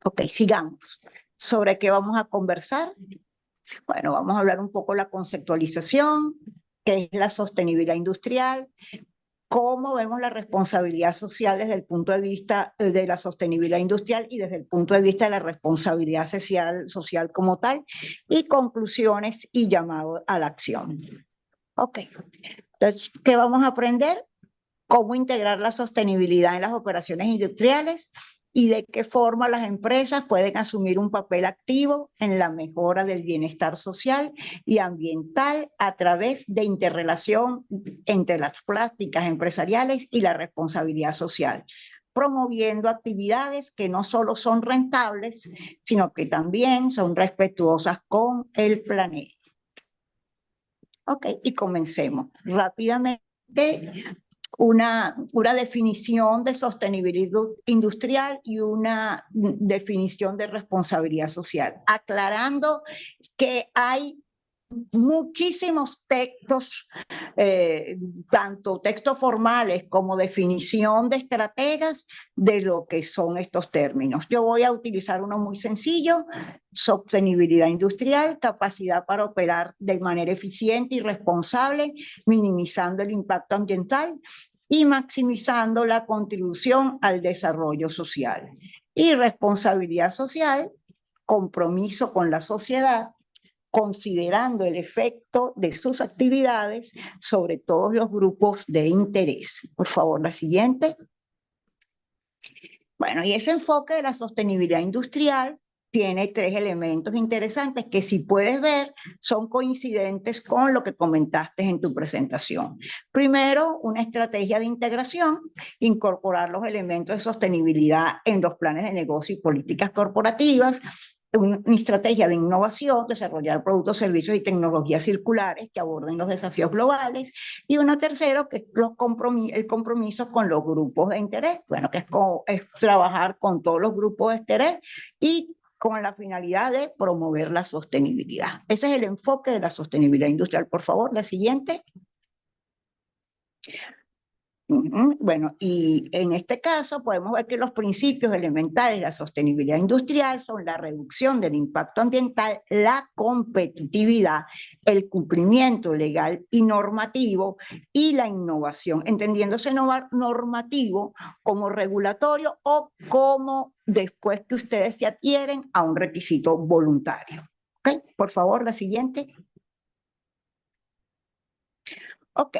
Ok, sigamos. ¿Sobre qué vamos a conversar? Bueno, vamos a hablar un poco de la conceptualización, qué es la sostenibilidad industrial, cómo vemos la responsabilidad social desde el punto de vista de la sostenibilidad industrial y desde el punto de vista de la responsabilidad social como tal, y conclusiones y llamado a la acción. Ok, entonces, ¿qué vamos a aprender? Cómo integrar la sostenibilidad en las operaciones industriales y de qué forma las empresas pueden asumir un papel activo en la mejora del bienestar social y ambiental a través de interrelación entre las prácticas empresariales y la responsabilidad social, promoviendo actividades que no solo son rentables, sino que también son respetuosas con el planeta. Ok, y comencemos rápidamente una definición de sostenibilidad industrial y una definición de responsabilidad social, aclarando que hay muchísimos textos, tanto textos formales como definición de estrategas de lo que son estos términos. Yo voy a utilizar uno muy sencillo: sostenibilidad industrial, capacidad para operar de manera eficiente y responsable, minimizando el impacto ambiental y maximizando la contribución al desarrollo social. Y responsabilidad social, compromiso con la sociedad, considerando el efecto de sus actividades sobre todos los grupos de interés. Por favor, la siguiente. Bueno, y ese enfoque de la sostenibilidad industrial tiene tres elementos interesantes que, si puedes ver, son coincidentes con lo que comentaste en tu presentación. Primero, una estrategia de integración, incorporar los elementos de sostenibilidad en los planes de negocio y políticas corporativas. Una estrategia de innovación, desarrollar productos, servicios y tecnologías circulares que aborden los desafíos globales. Y una tercera, que es el compromiso con los grupos de interés, bueno, que es trabajar con todos los grupos de interés y con la finalidad de promover la sostenibilidad. Ese es el enfoque de la sostenibilidad industrial. Por favor, la siguiente. Bueno, y en este caso podemos ver que los principios elementales de la sostenibilidad industrial son la reducción del impacto ambiental, la competitividad, el cumplimiento legal y normativo y la innovación, entendiéndose normativo como regulatorio o como después que ustedes se adhieren a un requisito voluntario. ¿Ok? Por favor, la siguiente. Ok.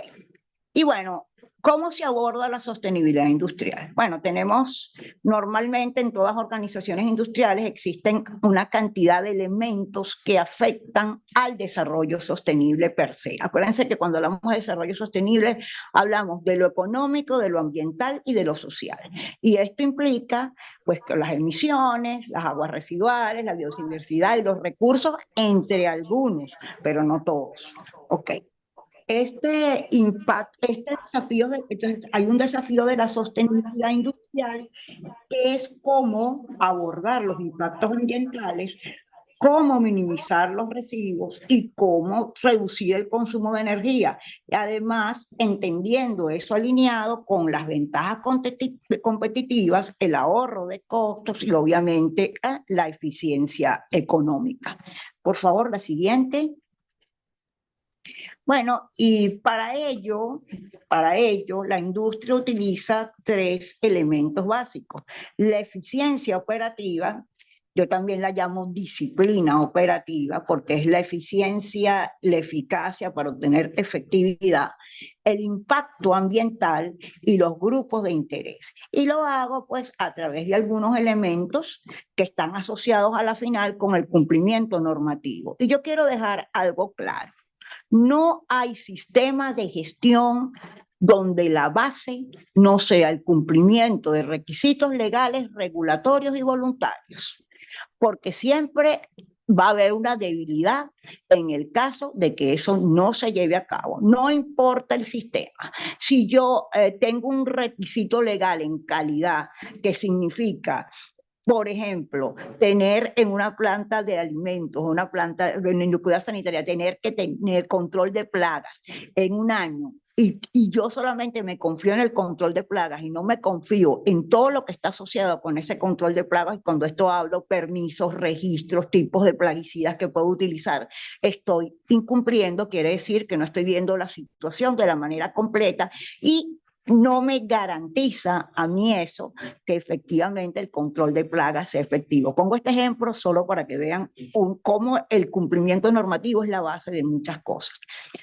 Y bueno, ¿cómo se aborda la sostenibilidad industrial? Bueno, tenemos normalmente en todas las organizaciones industriales existen una cantidad de elementos que afectan al desarrollo sostenible per se. Acuérdense que cuando hablamos de desarrollo sostenible hablamos de lo económico, de lo ambiental y de lo social. Y esto implica pues que las emisiones, las aguas residuales, la biodiversidad y los recursos, entre algunos, pero no todos. Ok. Entonces hay un desafío de la sostenibilidad industrial, que es cómo abordar los impactos ambientales, cómo minimizar los residuos y cómo reducir el consumo de energía. Y además, entendiendo eso alineado con las ventajas competitivas, el ahorro de costos y obviamente la eficiencia económica. Por favor, la siguiente. Bueno, y para ello, la industria utiliza tres elementos básicos. La eficiencia operativa, yo también la llamo disciplina operativa, porque es la eficiencia, la eficacia para obtener efectividad, el impacto ambiental y los grupos de interés. Y lo hago pues a través de algunos elementos que están asociados a la final con el cumplimiento normativo. Y yo quiero dejar algo claro. No hay sistema de gestión donde la base no sea el cumplimiento de requisitos legales, regulatorios y voluntarios, porque siempre va a haber una debilidad en el caso de que eso no se lleve a cabo. No importa el sistema. Si yo tengo un requisito legal en calidad, que significa, por ejemplo, tener en una planta de alimentos, una planta de inocuidad sanitaria, tener que tener control de plagas en un año y yo solamente me confío en el control de plagas y no me confío en todo lo que está asociado con ese control de plagas, y cuando esto hablo, permisos, registros, tipos de plaguicidas que puedo utilizar, estoy incumpliendo, quiere decir que no estoy viendo la situación de la manera completa y no me garantiza a mí eso, que efectivamente el control de plagas sea efectivo. Pongo este ejemplo solo para que vean cómo el cumplimiento normativo es la base de muchas cosas.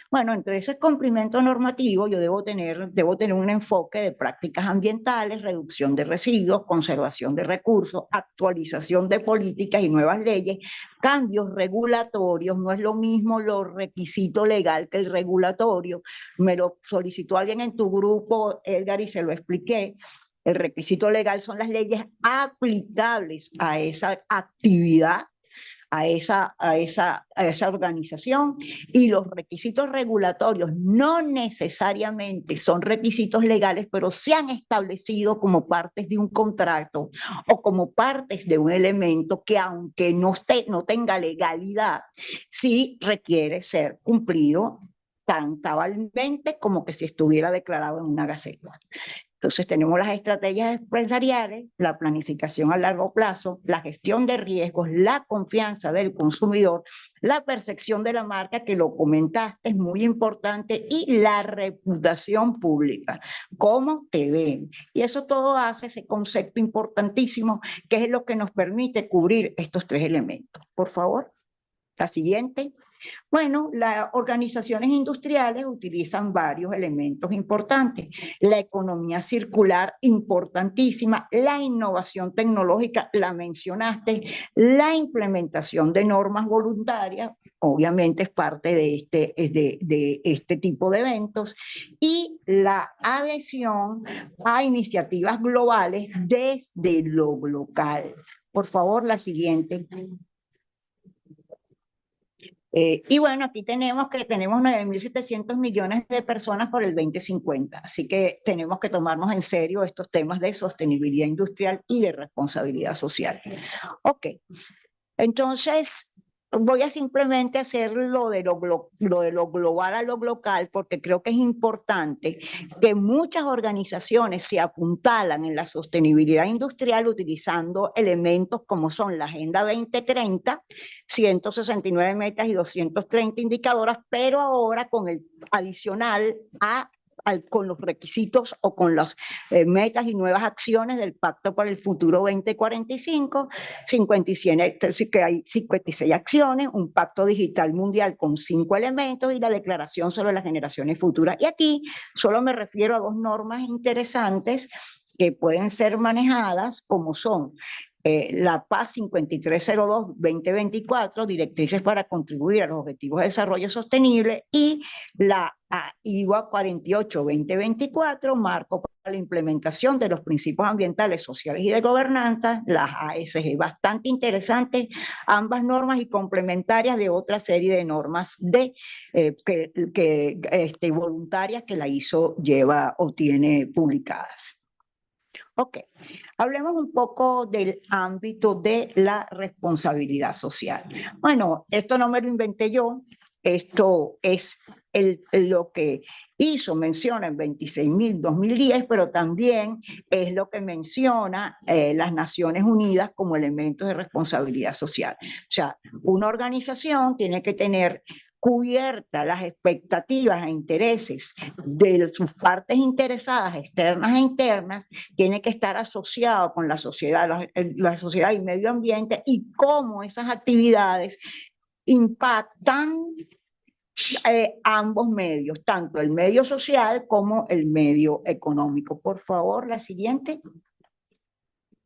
Bueno, entre ese cumplimiento normativo yo debo tener un enfoque de prácticas ambientales, reducción de residuos, conservación de recursos, actualización de políticas y nuevas leyes, cambios regulatorios. No es lo mismo lo requisito legal que el regulatorio. Me lo solicitó alguien en tu grupo, Edgar, y se lo expliqué. El requisito legal son las leyes aplicables a esa actividad, a esa organización, y los requisitos regulatorios no necesariamente son requisitos legales, pero se han establecido como partes de un contrato o como partes de un elemento que, aunque no tenga legalidad, sí requiere ser cumplido tan cabalmente como que si estuviera declarado en una gaceta. Entonces tenemos las estrategias empresariales, la planificación a largo plazo, la gestión de riesgos, la confianza del consumidor, la percepción de la marca, que lo comentaste, es muy importante, y la reputación pública, cómo te ven. Y eso todo hace ese concepto importantísimo, que es lo que nos permite cubrir estos tres elementos. Por favor, la siguiente. Bueno, las organizaciones industriales utilizan varios elementos importantes. La economía circular, importantísima. La innovación tecnológica, la mencionaste. La implementación de normas voluntarias, obviamente es parte de este tipo de eventos. Y la adhesión a iniciativas globales desde lo local. Por favor, la siguiente. Y bueno, aquí tenemos que tenemos 9.700 millones de personas por el 2050, así que tenemos que tomarnos en serio estos temas de sostenibilidad industrial y de responsabilidad social. Ok, entonces voy a simplemente hacer lo de lo global a lo local, porque creo que es importante que muchas organizaciones se apuntalan en la sostenibilidad industrial utilizando elementos como son la Agenda 2030, 169 metas y 230 indicadoras, pero ahora con el adicional con los requisitos o con las metas y nuevas acciones del Pacto para el Futuro 2045, 56, que hay 56 acciones, un pacto digital mundial con 5 elementos y la declaración sobre las generaciones futuras. Y aquí solo me refiero a dos normas interesantes que pueden ser manejadas, como son la PAS 5302-2024, directrices para contribuir a los objetivos de desarrollo sostenible, y la IVA 48-2024, marco para la implementación de los principios ambientales, sociales y de gobernanza, las ASG. Bastante interesantes ambas normas y complementarias de otra serie de normas voluntarias que la ISO lleva o tiene publicadas. Ok, hablemos un poco del ámbito de la responsabilidad social. Bueno, esto no me lo inventé yo, esto es lo que hizo, menciona en 26.000-2010, pero también es lo que menciona las Naciones Unidas como elementos de responsabilidad social. O sea, una organización tiene que tener cubiertas las expectativas e intereses de sus partes interesadas, externas e internas, tiene que estar asociado con la sociedad y medio ambiente, y cómo esas actividades impactan ambos medios, tanto el medio social como el medio económico. Por favor, la siguiente.